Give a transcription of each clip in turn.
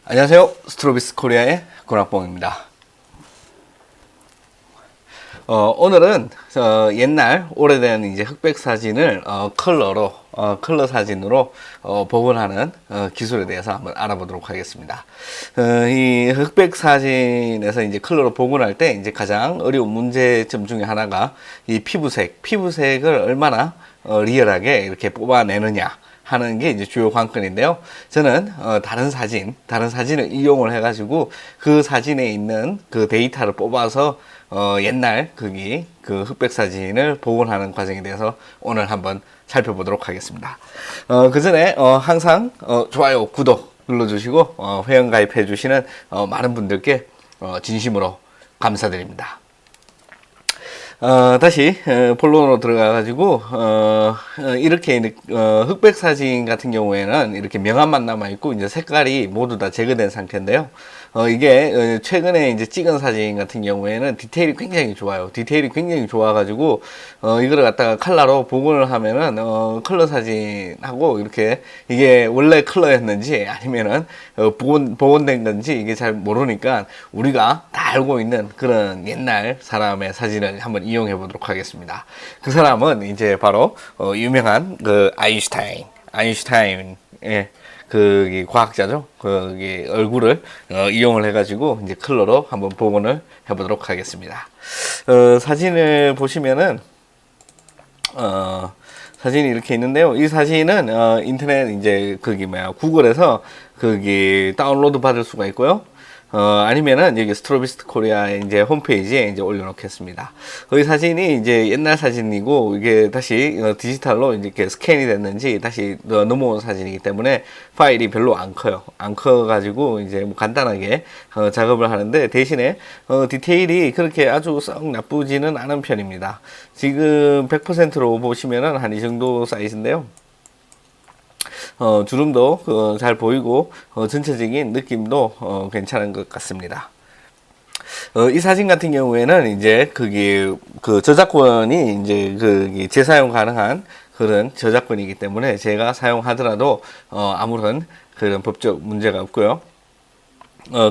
안녕하세요. 스트로비스 코리아의 권학봉입니다. 오늘은 옛날 오래된 이제 흑백 사진을 컬러 사진으로 복원하는 기술에 대해서 한번 알아보도록 하겠습니다. 이 흑백 사진에서 이제 컬러로 복원할 때 이제 가장 어려운 문제점 중에 하나가 이 피부색을 얼마나 리얼하게 이렇게 뽑아내느냐 하는 게 이제 주요 관건인데요. 저는 다른 사진을 이용을 해가지고 그 사진에 있는 그 데이터를 뽑아서 옛날 그 흑백 사진을 복원하는 과정에 대해서 오늘 한번 살펴보도록 하겠습니다. 그 전에 항상 좋아요, 구독 눌러주시고 회원 가입해 주시는 많은 분들께 진심으로 감사드립니다. 다시 본론으로 들어가가지고 이렇게 흑백 사진 같은 경우에는 이렇게 명암만 남아 있고 이제 색깔이 모두 다 제거된 상태인데요. 이게 최근에 이제 찍은 사진 같은 경우에는 디테일이 굉장히 좋아요. 디테일이 굉장히 좋아가지고 이거를 갖다가 컬러로 복원을 하면은 컬러 사진하고 이렇게 이게 원래 컬러였는지 아니면은 복원된 건지 이게 잘 모르니까 우리가 다 알고 있는 그런 옛날 사람의 사진을 한번 이용해 보도록 하겠습니다. 그 사람은 이제 바로 유명한 그 아인슈타인의 그 과학자죠. 그 얼굴을 이용을 해가지고 이제 컬러로 한번 복원을 해보도록 하겠습니다. 사진을 보시면은 사진이 이렇게 있는데요. 이 사진은 인터넷 이제 구글에서 다운로드 받을 수가 있고요. 아니면은 여기 스트로비스트 코리아의 이제 홈페이지에 이제 올려놓겠습니다. 이 사진이 이제 옛날 사진이고 이게 다시 디지털로 이제 이렇게 스캔이 됐는지 다시 넘어온 사진이기 때문에 파일이 별로 안 커요. 안 커가지고 이제 뭐 간단하게 작업을 하는데 대신에 디테일이 그렇게 아주 썩 나쁘지는 않은 편입니다. 지금 100%로 보시면은 한 이 정도 사이즈인데요. 주름도 잘 보이고 전체적인 느낌도 괜찮은 것 같습니다. 이 사진 같은 경우에는 이제 저작권이 이제 재사용 가능한 그런 저작권이기 때문에 제가 사용하더라도 아무런 그런 법적 문제가 없고요.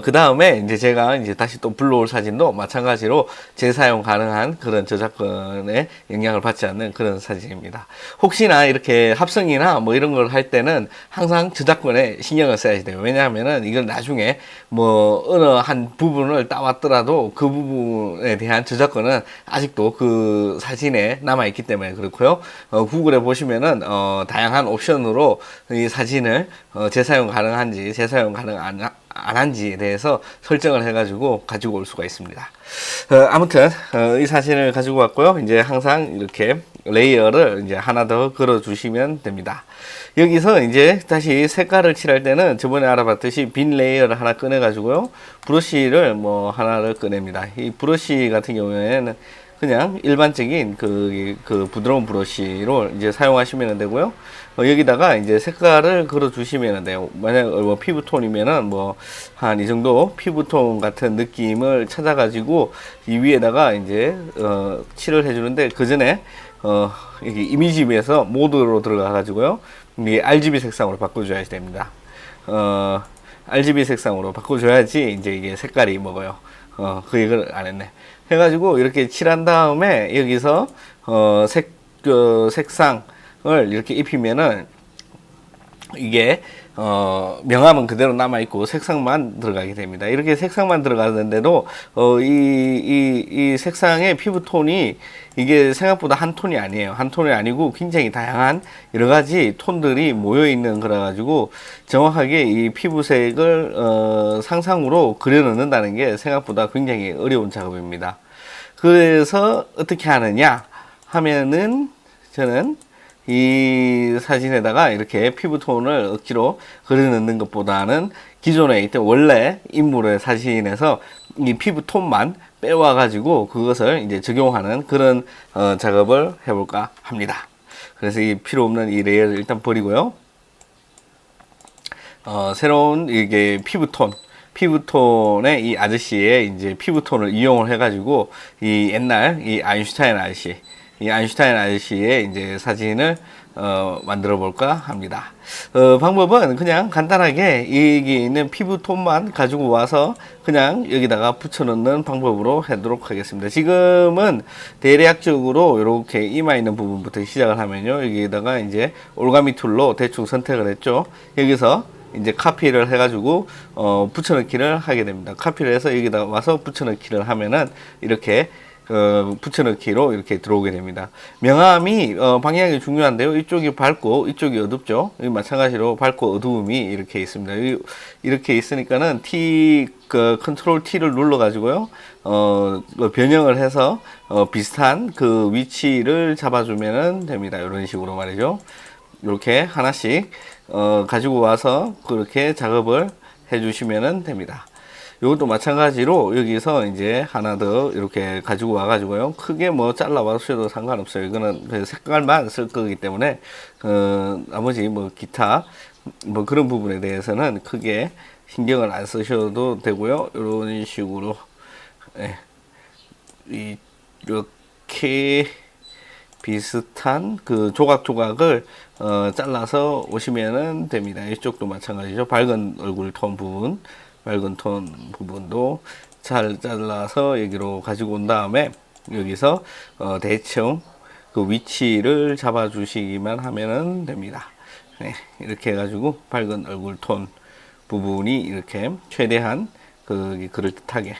그 다음에 이제 제가 이제 다시 또 불러올 사진도 마찬가지로 재사용 가능한 그런 저작권의 영향을 받지 않는 그런 사진입니다. 혹시나 이렇게 합성이나 뭐 이런 걸 할 때는 항상 저작권에 신경을 써야 돼요. 왜냐하면은 이걸 나중에 뭐 어느 한 부분을 따왔더라도 그 부분에 대한 저작권은 아직도 그 사진에 남아있기 때문에 그렇고요. 구글에 보시면은 다양한 옵션으로 이 사진을 재사용 가능한지 재사용 가능 안 한지에 대해서 설정을 해가지고 가지고 올 수가 있습니다. 아무튼 이 사진을 가지고 왔고요. 이제 항상 이렇게 레이어를 이제 하나 더 걸어 주시면 됩니다. 여기서 이제 다시 색깔을 칠할 때는 저번에 알아봤듯이 빈 레이어를 하나 꺼내 가지고요. 브러쉬를 뭐 하나를 꺼냅니다. 이 브러쉬 같은 경우에는 그냥 일반적인 부드러운 브러쉬로 이제 사용하시면 되고요. 여기다가 이제 색깔을 걸어 주시면 돼요. 만약 뭐 피부톤이면은 뭐 한 이 정도 피부톤 같은 느낌을 찾아가지고 이 위에다가 이제 칠을 해주는데 그 전에 이게 이미지에서 모드로 들어가 가지고요. 이 RGB 색상으로 바꿔줘야 됩니다. RGB 색상으로 바꿔줘야지 이제 이게 색깔이 먹어요. 그 얘기를 안 했네. 해가지고 이렇게 칠한 다음에 여기서 색상을 이렇게 입히면은 이게 명암은 그대로 남아 있고 색상만 들어가게 됩니다. 이렇게 색상만 들어가는데도 이 색상의 피부톤이 이게 생각보다 한 톤이 아니에요. 한 톤이 아니고 굉장히 다양한 여러 가지 톤들이 모여 있는 거라 가지고 정확하게 이 피부색을 상상으로 그려 넣는다는 게 생각보다 굉장히 어려운 작업입니다. 그래서 어떻게 하느냐 하면은 저는 이 사진에다가 이렇게 피부톤을 억지로 그려 넣는 것보다는 기존에 있던 원래 인물의 사진에서 이 피부톤만 빼와 가지고 그것을 이제 적용하는 그런 작업을 해볼까 합니다. 그래서 이 필요 없는 이 레이어를 일단 버리고요. 새로운 이게 피부톤의 이 아저씨의 이제 피부톤을 이용을 해가지고 이 옛날 이 아인슈타인 아저씨의 이제 사진을 만들어 볼까 합니다. 방법은 그냥 간단하게 여기 있는 피부톤만 가지고 와서 그냥 여기다가 붙여 넣는 방법으로 하도록 하겠습니다. 지금은 대략적으로 이렇게 이마 있는 부분부터 시작을 하면요, 여기다가 이제 올가미 툴로 대충 선택을 했죠. 여기서 이제 카피를 해가지고 붙여넣기를 하게 됩니다. 카피를 해서 여기다 와서 붙여넣기를 하면은 이렇게 붙여넣기로 이렇게 들어오게 됩니다. 명암이 방향이 중요한데요. 이쪽이 밝고 이쪽이 어둡죠. 마찬가지로 밝고 어두움이 이렇게 있습니다. 이렇게 있으니까는 컨트롤 T를 눌러 가지고요, 변형을 해서 비슷한 그 위치를 잡아주면 됩니다. 이런 식으로 말이죠. 이렇게 하나씩 가지고 와서 그렇게 작업을 해주시면 됩니다. 이것도 마찬가지로 여기서 이제 하나 더 이렇게 가지고 와가지고요, 크게 뭐 잘라와셔도 상관없어요. 이거는 그 색깔만 쓸 거기 때문에 나머지 뭐 기타 뭐 그런 부분에 대해서는 크게 신경을 안 쓰셔도 되고요. 이런 식으로 이렇게 비슷한 그 조각을 잘라서 오시면 됩니다. 이쪽도 마찬가지죠. 밝은 얼굴 톤 부분, 밝은 톤 부분도 잘 잘라서 여기로 가지고 온 다음에 여기서 대충 그 위치를 잡아 주시기만 하면 됩니다. 네, 이렇게 해가지고 밝은 얼굴 톤 부분이 이렇게 최대한 그럴듯하게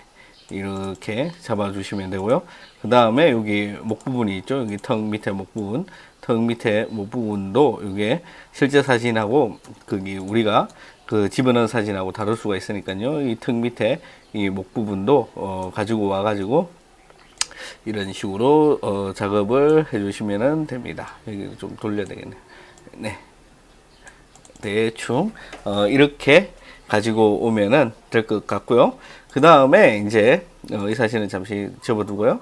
이렇게 잡아 주시면 되고요. 그 다음에 여기 목 부분이 있죠. 여기 턱 밑에 목 부분, 턱 밑에 목 부분도 이게 실제 사진하고 거기 우리가 그 집어넣은 사진하고 다를 수가 있으니까요. 이 턱 밑에 이 목 부분도 가지고 와가지고 이런 식으로 작업을 해주시면 됩니다. 여기 좀 돌려야 되겠네. 네, 대충 이렇게 가지고 오면은 될 것 같고요. 그 다음에 이제 이 사진은 잠시 접어두고요.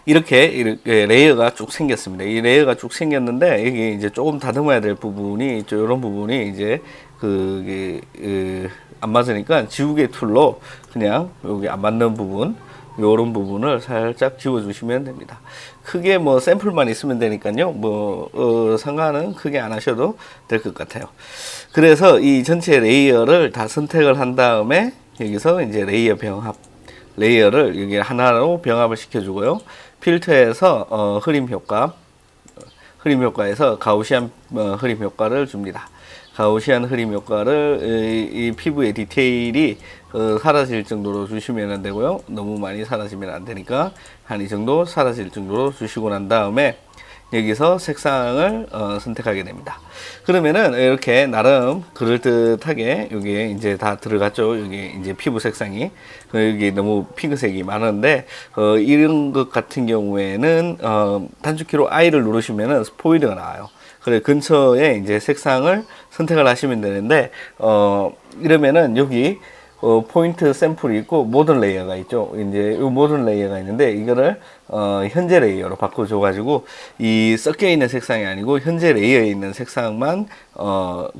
이렇게 레이어가 쭉 생겼습니다. 이 레이어가 쭉 생겼는데 여기 이제 조금 다듬어야 될 부분이 있죠. 이런 부분이 이제 안 맞으니까 지우개 툴로 그냥 여기 안 맞는 부분, 요런 부분을 살짝 지워주시면 됩니다. 크게 뭐 샘플만 있으면 되니까요. 상관은 크게 안 하셔도 될 것 같아요. 그래서 이 전체 레이어를 다 선택을 한 다음에 여기서 이제 레이어 병합, 레이어를 여기 하나로 병합을 시켜주고요. 필터에서 흐림 효과에서 가우시안 흐림 효과를 줍니다. 가우시안 흐림 효과를 이 피부의 디테일이 사라질 정도로 주시면 되고요. 너무 많이 사라지면 안 되니까 한 이 정도 사라질 정도로 주시고 난 다음에 여기서 색상을 선택하게 됩니다. 그러면은 이렇게 나름 그럴듯하게 여기에 이제 다 들어갔죠. 여기 이제 피부 색상이 여기 너무 핑크색이 많은데 이런 것 같은 경우에는 단축키로 I를 누르시면은 스포일러가 나와요. 그래 근처에 이제 색상을 선택을 하시면 되는데 이러면은 여기 포인트 샘플이 있고 모든 레이어가 있죠. 이제 이 모든 레이어가 있는데 이거를 현재 레이어로 바꿔줘 가지고 이 섞여 있는 색상이 아니고 현재 레이어에 있는 색상만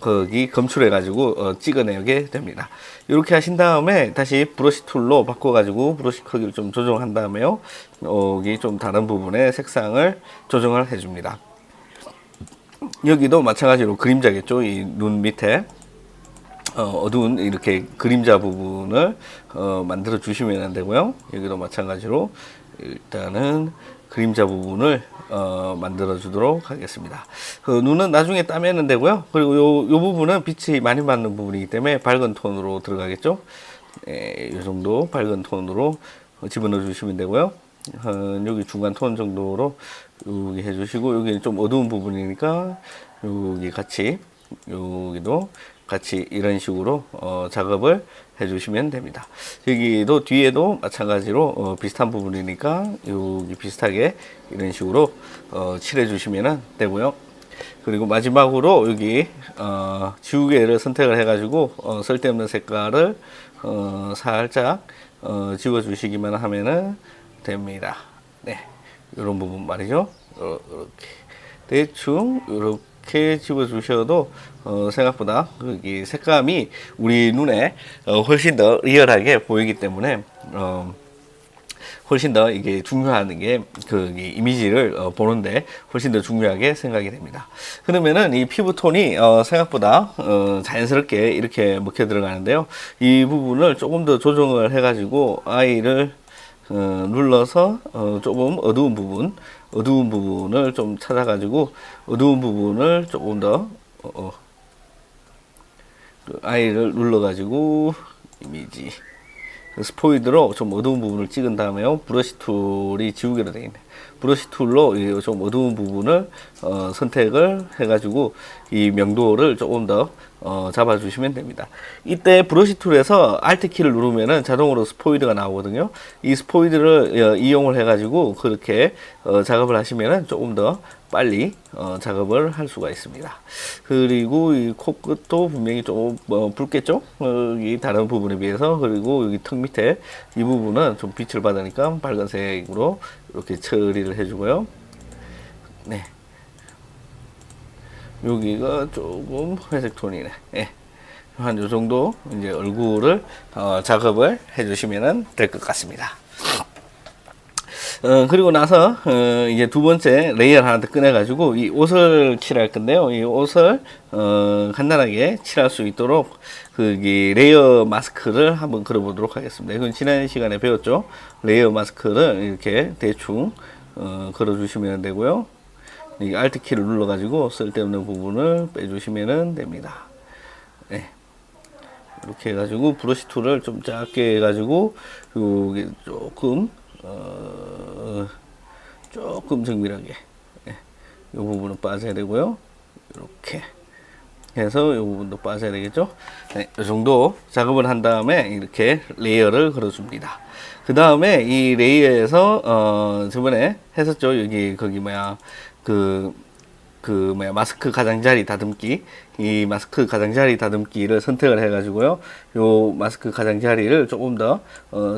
거기 검출해 가지고 찍어내게 됩니다. 이렇게 하신 다음에 다시 브러쉬 툴로 바꿔 가지고 브러쉬 크기를 좀 조정한 다음에요, 여기 좀 다른 부분에 색상을 조정을 해 줍니다. 여기도 마찬가지로 그림자겠죠. 이 눈 밑에 어두운 이렇게 그림자 부분을 만들어 주시면 되고요. 여기도 마찬가지로 일단은 그림자 부분을 만들어 주도록 하겠습니다. 눈은 나중에 따면 되고요. 그리고 요 부분은 빛이 많이 받는 부분이기 때문에 밝은 톤으로 들어가겠죠. 이 정도 밝은 톤으로 집어넣어 주시면 되고요. 여기 중간 톤 정도로 여기 해주시고, 여기는 좀 어두운 부분이니까 여기 같이, 여기도 같이 이런 식으로 작업을 해주시면 됩니다. 여기도 뒤에도 마찬가지로 비슷한 부분이니까 여기 비슷하게 이런 식으로 칠해 주시면 되고요. 그리고 마지막으로 여기 지우개를 선택을 해 가지고 쓸데없는 색깔을 살짝 지워 주시기만 하면은 됩니다. 네, 이런 부분 말이죠. 이렇게 대충 이렇게 집어 주셔도 생각보다 이 색감이 우리 눈에 훨씬 더 리얼하게 보이기 때문에 훨씬 더 이게 중요한 게 그 이미지를 보는데 훨씬 더 중요하게 생각이 됩니다. 그러면은 이 피부톤이 생각보다 자연스럽게 이렇게 먹혀 들어가는데요. 이 부분을 조금 더 조정을 해가지고 아이를 눌러서 조금 어두운 부분을 좀 찾아가지고 어두운 부분을 조금 더 아이를 눌러가지고 이미지 스포이드로 좀 어두운 부분을 찍은 다음에요. 브러쉬 툴이 지우개로 되어 있네. 브러쉬 툴로 좀 어두운 부분을 선택을 해가지고 이 명도를 조금 더 잡아주시면 됩니다. 이때 브러쉬 툴에서 Alt 키를 누르면은 자동으로 스포이드가 나오거든요. 이 스포이드를 이용을 해가지고 그렇게 작업을 하시면은 조금 더 빨리 작업을 할 수가 있습니다. 그리고 이 코끝도 분명히 좀 붉겠죠? 이 다른 부분에 비해서. 그리고 여기 턱 밑에 이 부분은 좀 빛을 받으니까 빨간색으로 이렇게 처리를 해주고요. 네. 여기가 조금 회색 톤이네. 네. 한 요 정도 이제 얼굴을 작업을 해주시면 될 것 같습니다. 그리고 나서 이제 두 번째 레이어를 하나 더 꺼내가지고 이 옷을 칠할 건데요. 이 옷을 간단하게 칠할 수 있도록 이 레이어 마스크를 한번 걸어보도록 하겠습니다. 이건 지난 시간에 배웠죠. 레이어 마스크를 이렇게 대충 걸어주시면 되고요. 이 Alt 키를 눌러가지고 쓸데없는 부분을 빼주시면 됩니다. 네. 이렇게 해가지고 브러쉬 툴을 좀 작게 해가지고 여기 조금 정밀하게 이 부분은 빠져야 되고요. 이렇게 해서 이 부분도 빠져야 되겠죠. 네, 이 정도 작업을 한 다음에 이렇게 레이어를 걸어줍니다. 그 다음에 이 레이어에서 저번에 했었죠. 여기 거기 마스크 가장자리 다듬기, 이 마스크 가장자리 다듬기를 선택을 해가지고요. 요 마스크 가장자리를 조금 더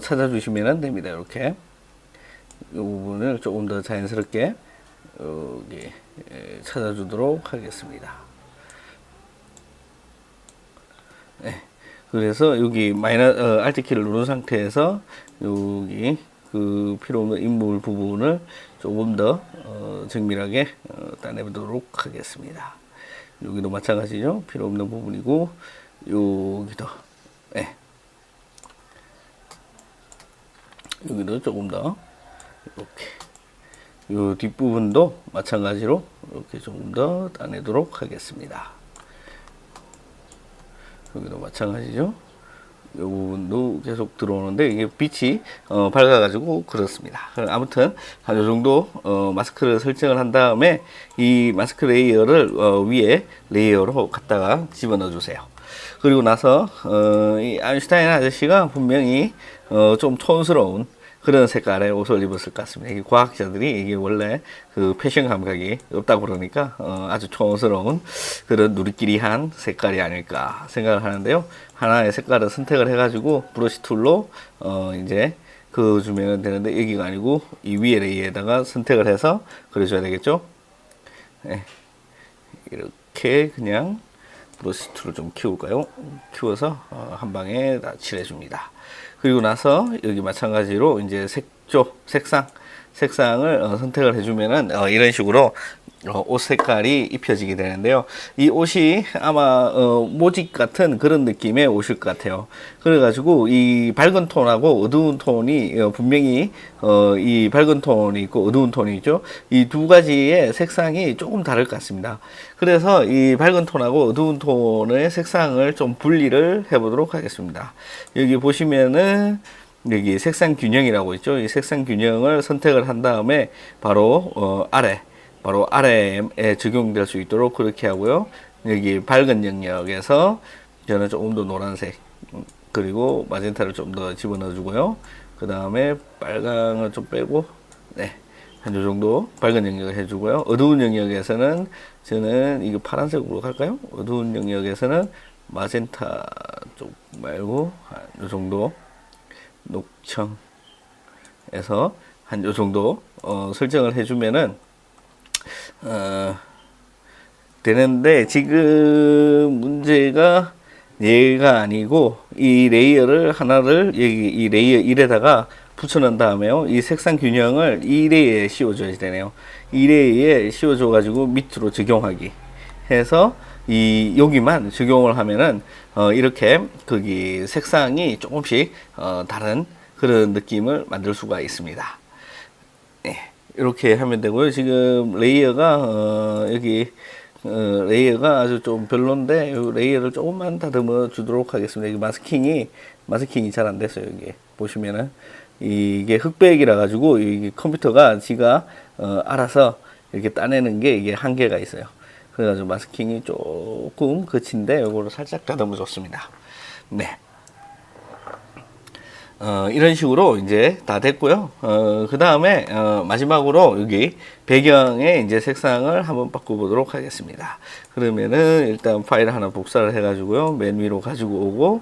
찾아주시면 됩니다. 이렇게 이 부분을 조금 더 자연스럽게 여기 찾아주도록 하겠습니다. 네. 그래서 여기 Alt 키를 누른 상태에서 여기 그 필요 없는 인물 부분을 조금 더 정밀하게 따내보도록 하겠습니다. 여기도 마찬가지죠. 필요 없는 부분이고 여기도 네. 여기도 조금 더 이렇게 이 뒷부분도 마찬가지로 이렇게 조금 더 따내도록 하겠습니다. 여기도 마찬가지죠. 이 부분도 계속 들어오는데 이게 빛이 밝아가지고 그렇습니다. 아무튼 한 요 정도 마스크를 설정을 한 다음에 이 마스크 레이어를 위에 레이어로 갖다가 집어넣어 주세요. 그리고 나서 이 아인슈타인 아저씨가 분명히 좀 촌스러운 그런 색깔의 옷을 입었을 것 같습니다. 이게 과학자들이 이게 원래 그 패션 감각이 없다고 그러니까 아주 촌스러운 그런 누리끼리한 색깔이 아닐까 생각을 하는데요. 하나의 색깔을 선택을 해가지고 브러쉬 툴로 이제 그어주면 되는데 여기가 아니고 이 위에 레이에다가 선택을 해서 그려줘야 되겠죠. 네. 이렇게 그냥 브러쉬 툴을 좀 키울까요? 키워서 한 방에 다 칠해줍니다. 그리고 나서 여기 마찬가지로 이제 색상을 선택을 해주면은 이런 식으로 옷 색깔이 입혀지게 되는데요. 이 옷이 아마 모직 같은 그런 느낌의 옷일 것 같아요. 그래가지고 이 밝은 톤하고 어두운 톤이 분명히 이 밝은 톤이 있고 어두운 톤이 있죠. 이 두 가지의 색상이 조금 다를 것 같습니다. 그래서 이 밝은 톤하고 어두운 톤의 색상을 좀 분리를 해보도록 하겠습니다. 여기 보시면은 여기 색상 균형이라고 있죠. 이 색상 균형을 선택을 한 다음에 바로 아래에 적용될 수 있도록 그렇게 하고요. 여기 밝은 영역에서 저는 조금 더 노란색 그리고 마젠타를 좀 더 집어넣어 주고요. 그 다음에 빨강을 좀 빼고 네, 한 요 정도 밝은 영역을 해주고요. 어두운 영역에서는 저는 이거 파란색으로 갈까요? 어두운 영역에서는 마젠타 쪽 말고 한 요 정도 녹청에서 한 요 정도 설정을 해주면은 되는데 지금 문제가 얘가 아니고 이 레이어를 하나를 여기 이 레이어 1에다가 붙여놓은 다음에요. 이 색상 균형을 2레이에 씌워줘야 되네요. 2레이에 씌워줘 가지고 밑으로 적용하기 해서 이 여기만 적용을 하면은 이렇게 거기 색상이 조금씩 다른 그런 느낌을 만들 수가 있습니다. 네, 이렇게 하면 되고요. 지금 레이어가 여기 레이어가 아주 좀 별론데 이 레이어를 조금만 다듬어 주도록 하겠습니다. 여기 마스킹이 잘 안 됐어요. 여기 보시면은 이게 흑백이라 가지고 이 컴퓨터가 지가 알아서 이렇게 따내는 게 이게 한계가 있어요. 그래가지고 마스킹이 조금 거친데 요거를 살짝 다듬어 줬습니다. 네. 이런 식으로 이제 다 됐고요. 그 다음에 마지막으로 여기 배경에 이제 색상을 한번 바꿔보도록 하겠습니다. 그러면은 일단 파일 하나 복사를 해가지고요. 맨 위로 가지고 오고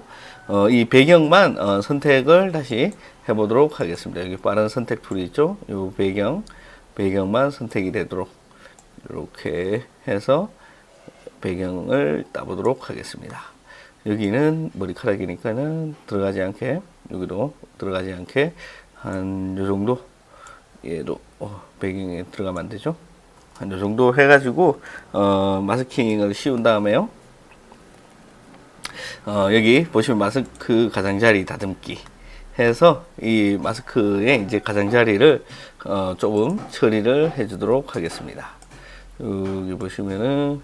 이 배경만 선택을 다시 해보도록 하겠습니다. 여기 빠른 선택 툴이 있죠. 요 배경만 선택이 되도록 이렇게 해서 배경을 따보도록 하겠습니다. 여기는 머리카락이니까는 들어가지 않게, 여기도 들어가지 않게 한 요 정도, 얘도 배경에 들어가면 안 되죠. 한 요 정도 해가지고 마스킹을 씌운 다음에요. 여기 보시면 마스크 가장자리 다듬기 해서 이 마스크의 이제 가장자리를 조금 처리를 해주도록 하겠습니다. 여기 보시면은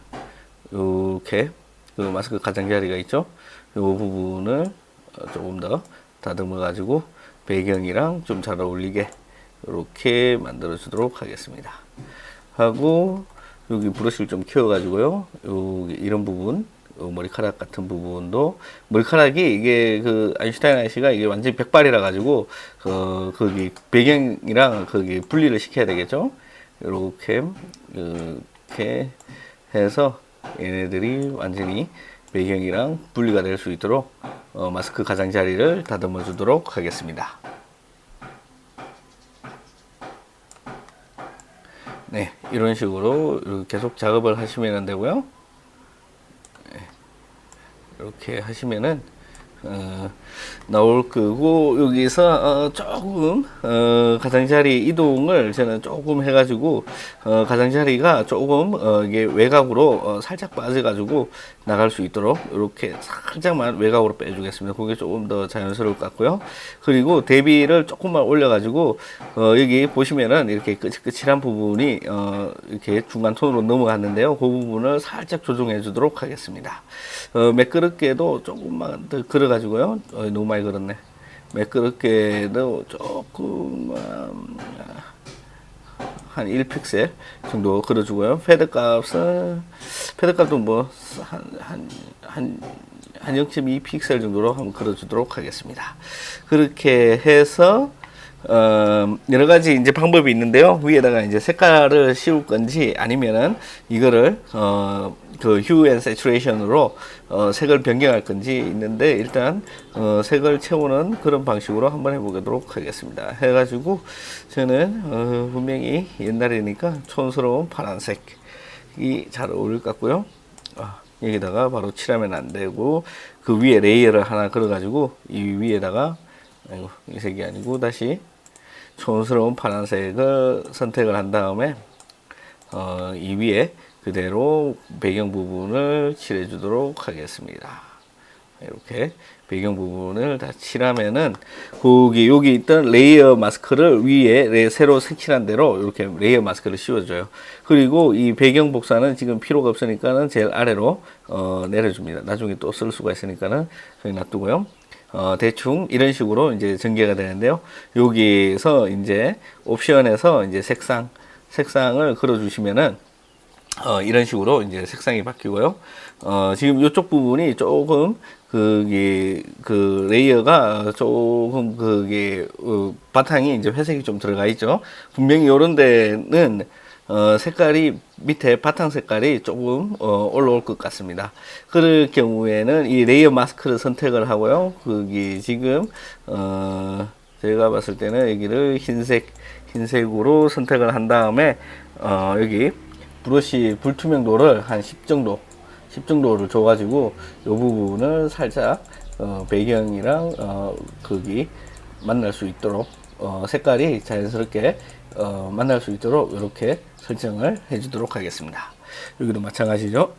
이렇게 그 마스크 가장자리가 있죠. 이 부분을 조금 더 다듬어 가지고 배경이랑 좀 잘 어울리게 이렇게 만들어 주도록 하겠습니다. 하고 여기 브러쉬를 좀 키워 가지고요. 여기 이런 부분 머리카락 같은 부분도 머리카락이 이게 그 아인슈타인 아저씨가 이게 완전히 백발이라 가지고 거기 배경이랑 거기 분리를 시켜야 되겠죠. 이렇게 해서 얘네들이 완전히 배경이랑 분리가 될 수 있도록 마스크 가장자리를 다듬어 주도록 하겠습니다. 네, 이런 식으로 계속 작업을 하시면 되고요. 이렇게 하시면은 나올 거고 여기서 조금 가장자리 이동을 저는 조금 해가지고 가장자리가 조금 이게 외곽으로 살짝 빠져가지고 나갈 수 있도록 이렇게 살짝만 외곽으로 빼주겠습니다. 그게 조금 더 자연스러울 것 같고요. 그리고 대비를 조금만 올려가지고 여기 보시면은 이렇게 끝이란 부분이 이렇게 중간 톤으로 넘어갔는데요. 그 부분을 살짝 조정해 주도록 하겠습니다. 매끄럽게도 조금만 더 걸어가지고요. 너무 많이 걸었네. 매끄럽게도 조금만 한 1픽셀 정도 걸어주고요. 패드 값도 뭐 한 0.2픽셀 정도로 한번 걸어주도록 하겠습니다. 그렇게 해서 여러 가지 이제 방법이 있는데요. 위에다가 이제 색깔을 씌울 건지 아니면은 이거를 그 휴 앤 세츄레이션으로 색을 변경할 건지 있는데 일단 색을 채우는 그런 방식으로 한번 해보도록 하겠습니다. 해가지고 저는 분명히 옛날이니까 촌스러운 파란색이 잘 어울릴 것 같고요. 여기다가 바로 칠하면 안 되고 그 위에 레이어를 하나 걸어가지고 이 위에다가 이 색이 아니고 다시 촌스러운 파란색을 선택을 한 다음에 이 위에 그대로 배경 부분을 칠해 주도록 하겠습니다. 이렇게 배경 부분을 다 칠하면은 여기 있던 레이어 마스크를 위에 새로 색칠한 대로 이렇게 레이어 마스크를 씌워줘요. 그리고 이 배경 복사는 지금 필요가 없으니까는 제일 아래로 내려줍니다. 나중에 또 쓸 수가 있으니까는 그냥 놔두고요. 대충 이런 식으로 이제 전개가 되는데요. 여기서 이제 옵션에서 이제 색상을 걸어주시면은 이런 식으로 이제 색상이 바뀌고요. 지금 이쪽 부분이 조금 그 레이어가 조금 바탕이 이제 회색이 좀 들어가 있죠. 분명히 요런 데는 색깔이 밑에 바탕 색깔이 조금 올라올 것 같습니다. 그럴 경우에는 이 레이어 마스크를 선택을 하고요. 지금 제가 봤을 때는 여기를 흰색으로 선택을 한 다음에 여기 브러쉬 불투명도를 한 10 정도를 줘가지고 이 부분을 살짝 배경이랑 거기 만날 수 있도록 색깔이 자연스럽게 만날 수 있도록 이렇게 설정을 해주도록 하겠습니다. 여기도 마찬가지죠.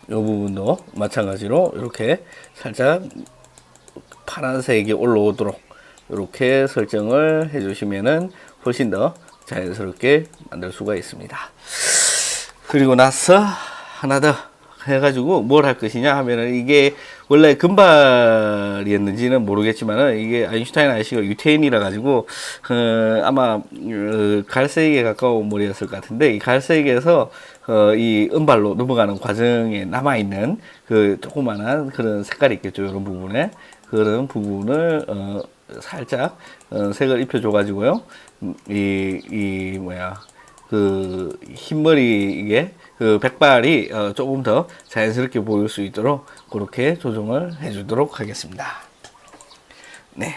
이 부분도 마찬가지로 이렇게 살짝 파란색이 올라오도록 이렇게 설정을 해주시면은 훨씬 더 자연스럽게 만들 수가 있습니다. 그리고 나서 하나 더 해가지고 뭘 할 것이냐 하면은, 이게 원래 금발이었는지는 모르겠지만은 이게 아인슈타인 아저씨가 유태인이라 가지고 아마 갈색에 가까운 머리였을 것 같은데, 이 갈색에서 이 은발로 넘어가는 과정에 남아 있는 그 조그만한 그런 색깔이 있겠죠. 이런 부분에 그런 부분을 살짝 색을 입혀줘 가지고요. 이 뭐야, 그 흰머리, 이게 그 백발이 조금 더 자연스럽게 보일 수 있도록 그렇게 조정을 해주도록 하겠습니다. 네.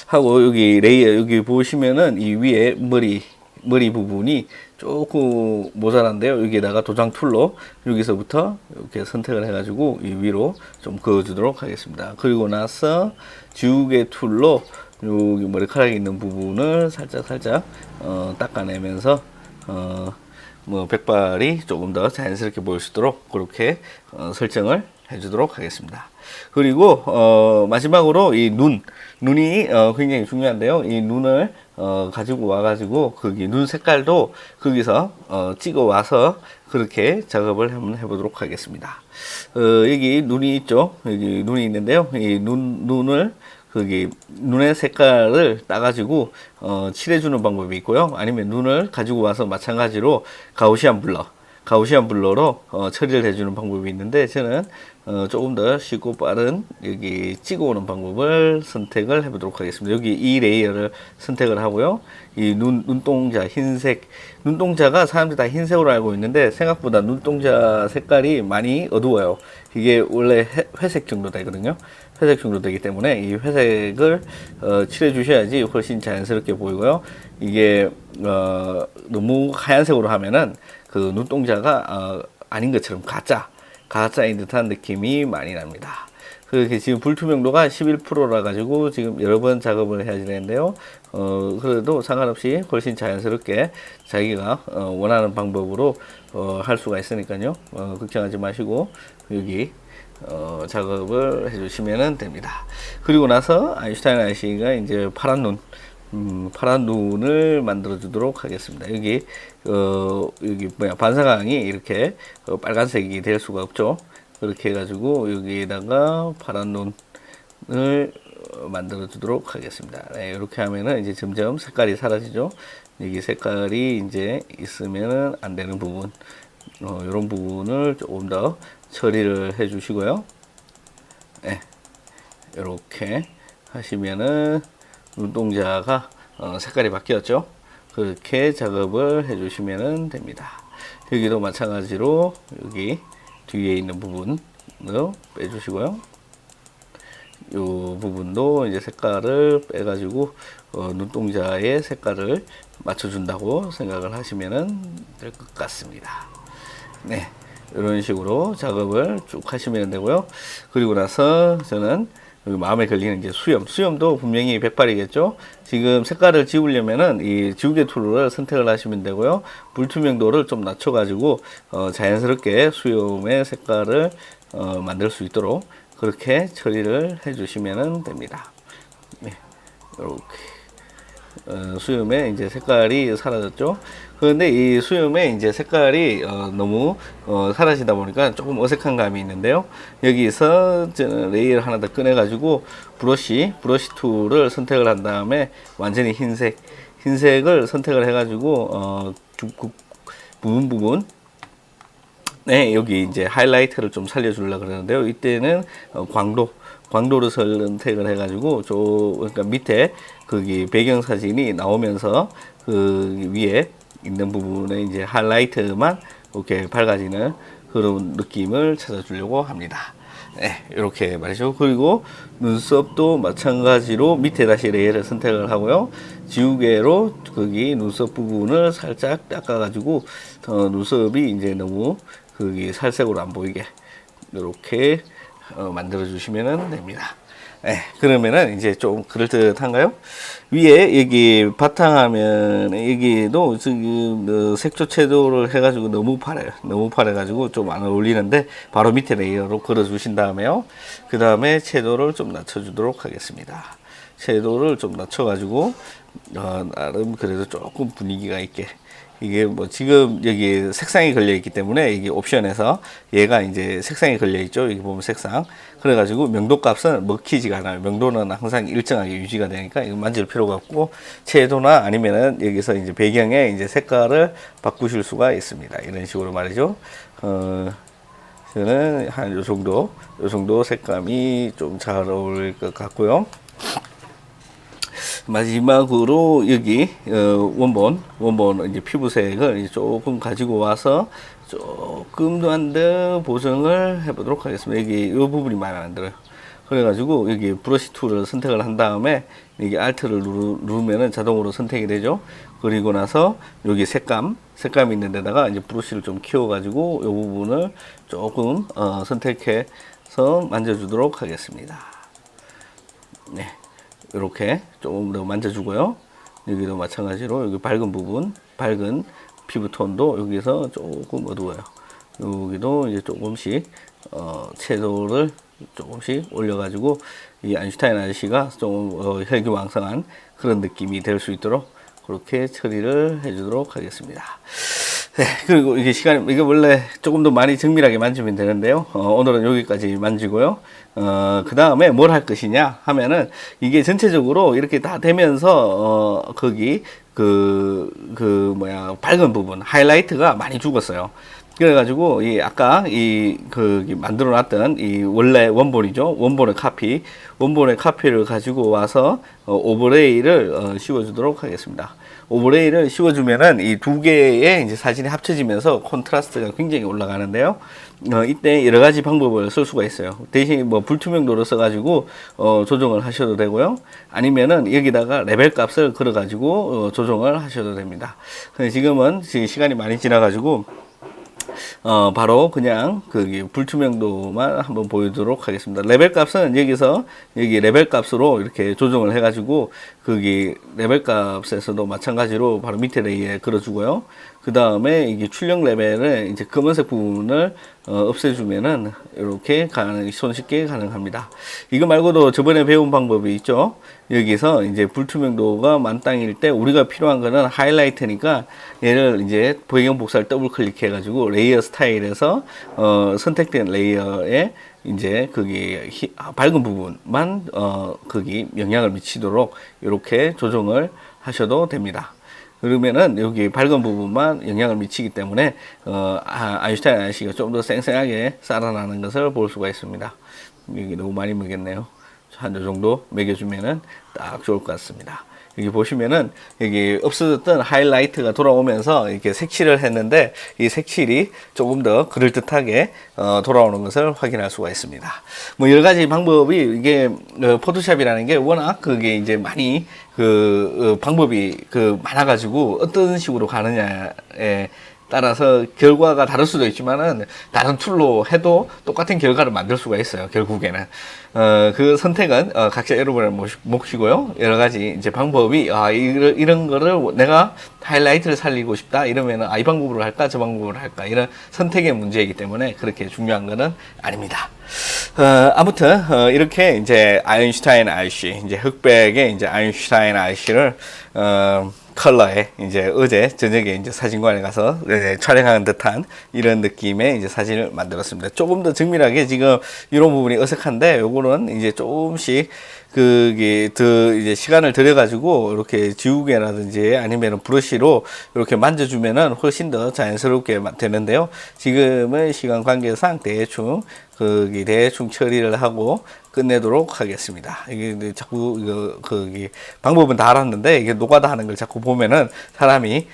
하고 여기 레이어, 여기 보시면은 이 위에 머리 부분이 조금 모자란데요. 여기에다가 도장 툴로 여기서부터 이렇게 선택을 해가지고 이 위로 좀 그어주도록 하겠습니다. 그리고 나서 지우개 툴로 여기 머리카락이 있는 부분을 살짝 닦아내면서 뭐 백발이 조금 더 자연스럽게 보일 수 있도록 그렇게 설정을 해주도록 하겠습니다. 그리고 마지막으로 이 눈이 굉장히 중요한데요. 이 눈을 가지고 와가지고 거기 눈 색깔도 거기서 찍어 와서 그렇게 작업을 한번 해보도록 하겠습니다. 여기 눈이 있죠. 여기 눈이 있는데요. 이 눈을 거기 눈의 색깔을 따가지고 칠해주는 방법이 있고요. 아니면 눈을 가지고 와서 마찬가지로 가우시안 블러로 처리를 해주는 방법이 있는데, 저는 조금 더 쉽고 빠른 여기 찍어오는 방법을 선택을 해보도록 하겠습니다. 여기 이 레이어를 선택을 하고요. 이 눈동자 흰색, 눈동자가 사람들이 다 흰색으로 알고 있는데 생각보다 눈동자 색깔이 많이 어두워요. 이게 원래 회색 정도 되거든요. 회색 정도 되기 때문에 이 회색을 칠해 주셔야지 훨씬 자연스럽게 보이고요. 이게 너무 하얀색으로 하면은 그 눈동자가 아닌 것처럼 가짜인 듯한 느낌이 많이 납니다. 그렇게 지금 불투명도가 11%라 가지고 지금 여러 번 작업을 해야 되는데요. 그래도 상관없이 훨씬 자연스럽게 자기가 원하는 방법으로 할 수가 있으니까요. 걱정하지 마시고 여기 작업을 해주시면 됩니다. 그리고 나서 아인슈타인 아저씨가 이제 파란 눈을 만들어 주도록 하겠습니다. 여기 뭐야, 반사광이 이렇게 빨간색이 될 수가 없죠. 그렇게 해가지고 여기에다가 파란 눈을 만들어 주도록 하겠습니다. 네, 이렇게 하면은 이제 점점 색깔이 사라지죠. 여기 색깔이 이제 있으면은 안 되는 부분, 이런 부분을 조금 더 처리를 해 주시고요. 네, 이렇게 하시면은 눈동자가 색깔이 바뀌었죠. 그렇게 작업을 해 주시면 됩니다. 여기도 마찬가지로 여기 뒤에 있는 부분을 빼주시고요. 이 부분도 이제 색깔을 빼가지고 눈동자의 색깔을 맞춰준다고 생각을 하시면 될 것 같습니다. 네, 이런 식으로 작업을 쭉 하시면 되고요. 그리고 나서 저는 여기 마음에 걸리는 이제 수염도 분명히 백발이겠죠. 지금 색깔을 지우려면은 이 지우개 툴을 선택을 하시면 되고요. 불투명도를 좀 낮춰가지고 자연스럽게 수염의 색깔을 만들 수 있도록 그렇게 처리를 해주시면 됩니다. 네, 이렇게 수염에 이제 색깔이 사라졌죠. 그런데 이 수염에 이제 색깔이 너무 사라지다 보니까 조금 어색한 감이 있는데요. 여기서 저는 레이어를 하나 더 꺼내 가지고 브러쉬 툴을 선택을 한 다음에 완전히 흰색을 선택을 해 가지고 부분 네, 여기 이제 하이라이트를 좀 살려주려고 그러는데요. 이때는 광도를 선택을 해가지고 그러니까 밑에 거기 배경 사진이 나오면서 그 위에 있는 부분에 이제 하이라이트만 이렇게 밝아지는 그런 느낌을 찾아주려고 합니다. 네, 이렇게 말이죠. 그리고 눈썹도 마찬가지로 밑에 다시 레이어를 선택을 하고요. 지우개로 거기 눈썹 부분을 살짝 닦아가지고 눈썹이 이제 너무 거기 살색으로 안 보이게 이렇게 만들어 주시면 됩니다. 그러면은 이제 좀 그럴듯한가요? 위에 여기 바탕화면 여기도 지금 색조 채도를 해가지고 너무 파래요. 너무 파래가지고 좀 안 어울리는데 바로 밑에 레이어로 걸어주신 다음에요. 그 다음에 채도를 좀 낮춰주도록 하겠습니다. 채도를 좀 낮춰가지고 나름 그래도 조금 분위기가 있게. 이게 뭐 지금 여기 색상이 걸려 있기 때문에 이게 옵션에서 얘가 이제 색상이 걸려 있죠. 여기 보면 색상. 그래가지고 명도 값은 먹히지가 않아요. 명도는 항상 일정하게 유지가 되니까 이거 만질 필요가 없고, 채도나 아니면은 여기서 이제 배경에 이제 색깔을 바꾸실 수가 있습니다. 이런 식으로 말이죠. 저는 한 요 정도 색감이 좀 잘 어울릴 것 같고요. 마지막으로 여기 원본 이제 피부색을 이제 조금 가지고 와서 조금 더 보정을 해보도록 하겠습니다. 여기 이 부분이 마음에 안 들어요. 그래가지고 여기 브러쉬 툴을 선택을 한 다음에 여기 Alt를 누르면은 자동으로 선택이 되죠. 그리고 나서 여기 색감이 있는 데다가 이제 브러쉬를 좀 키워가지고 이 부분을 조금 선택해서 만져주도록 하겠습니다. 네. 이렇게 조금 더 만져주고요. 여기도 마찬가지로 여기 밝은 부분, 밝은 피부톤도 여기서 조금 어두워요. 여기도 이제 조금씩 채도를 조금씩 올려가지고 이 아인슈타인 아저씨가 좀 혈기왕성한 그런 느낌이 될 수 있도록 그렇게 처리를 해주도록 하겠습니다. 네, 그리고 이게 이게 원래 조금 더 많이 정밀하게 만지면 되는데요. 오늘은 여기까지 만지고요. 그 다음에 뭘 할 것이냐 하면은 이게 전체적으로 이렇게 다 되면서, 거기, 밝은 부분, 하이라이트가 많이 죽었어요. 그래가지고, 아까, 만들어 놨던, 원래 원본이죠. 원본의 카피를 가지고 와서, 오버레이를, 씌워주도록 하겠습니다. 오버레이를 씌워주면은 이 두 개의 이제 사진이 합쳐지면서 콘트라스트가 굉장히 올라가는데요. 이때 여러 가지 방법을 쓸 수가 있어요. 대신 뭐 불투명도로 써가지고 조정을 하셔도 되고요. 아니면은 여기다가 레벨 값을 걸어가지고 조정을 하셔도 됩니다. 근데 지금은 시간이 많이 지나가지고 바로 그냥 불투명도만 한번 보여드리도록 하겠습니다. 레벨 값은 여기 레벨 값으로 이렇게 조정을 해가지고 레벨 값에서도 마찬가지로 바로 밑에 레이어에 걸어주고요. 그 다음에 이게 출력 레벨을 이제 검은색 부분을 없애주면은 이렇게 손쉽게 가능합니다. 이거 말고도 저번에 배운 방법이 있죠. 여기서 이제 불투명도가 만땅일 때 우리가 필요한 거는 하이라이트니까 얘를 이제 배경 복사를 더블 클릭해가지고 레이어 스타일에서 선택된 레이어에 이제 밝은 부분만 거기 영향을 미치도록 이렇게 조정을 하셔도 됩니다. 그러면은 여기 밝은 부분만 영향을 미치기 때문에 아인슈타인 아저씨가 좀 더 쌩쌩하게 살아나는 것을 볼 수가 있습니다. 여기 너무 많이 먹였네요. 한 요 정도 먹여주면은 딱 좋을 것 같습니다. 여기 보시면은 여기 없어졌던 하이라이트가 돌아오면서 이렇게 색칠을 했는데 이 색칠이 조금 더 그럴듯하게 돌아오는 것을 확인할 수가 있습니다. 뭐 여러 가지 방법이 이게 포토샵이라는 게 워낙 그게 이제 많이 방법이 많아가지고 어떤 식으로 가느냐에 따라서 결과가 다를 수도 있지만은 다른 툴로 해도 똑같은 결과를 만들 수가 있어요. 결국에는 그 선택은 각자 여러분의 몫이고요. 여러 가지 이제 방법이 이런 거를 내가 하이라이트를 살리고 싶다 이러면은 이 방법으로 할까 저 방법으로 할까 이런 선택의 문제이기 때문에 그렇게 중요한 거는 아닙니다. 아무튼 이렇게 이제 아인슈타인 아저씨 이제 흑백의 이제 아인슈타인 아저씨를 컬러에 이제 어제 저녁에 이제 사진관에 가서 촬영하는 듯한 이런 느낌의 이제 사진을 만들었습니다. 조금 더 정밀하게 지금 이런 부분이 어색한데 요거는 이제 조금씩 이제 시간을 들여가지고 이렇게 지우개라든지 아니면 브러쉬로 이렇게 만져주면은 훨씬 더 자연스럽게 되는데요. 지금은 시간 관계상 대충 처리를 하고 끝내도록 하겠습니다. 이게 자꾸 방법은 다 알았는데 이게 노가다 하는 걸 자꾸 보면은 사람이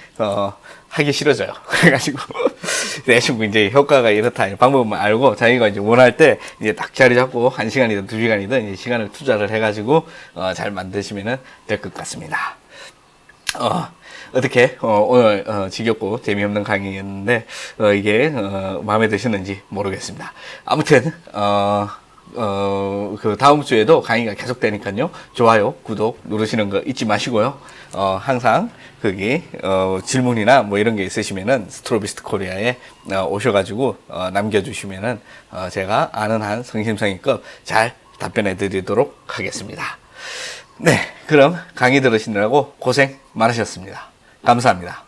하기 싫어져요. 그래가지고 대충 이제 효과가 이렇다 방법만 알고 자기가 이제 원할 때 이제 딱 자리 잡고 1시간이든 2시간이든 이제 시간을 투자를 해가지고 잘 만드시면은 될 것 같습니다. 어떻게 오늘 지겹고 재미없는 강의였는데 이게 마음에 드셨는지 모르겠습니다. 아무튼 그 다음 주에도 강의가 계속되니까요. 좋아요, 구독 누르시는 거 잊지 마시고요. 항상 거기 질문이나 뭐 이런 게 있으시면은 스트로비스트 코리아에 오셔가지고 남겨주시면은 제가 아는 한 성심성의껏 잘 답변해 드리도록 하겠습니다. 네, 그럼 강의 들으시느라고 고생 많으셨습니다. 감사합니다.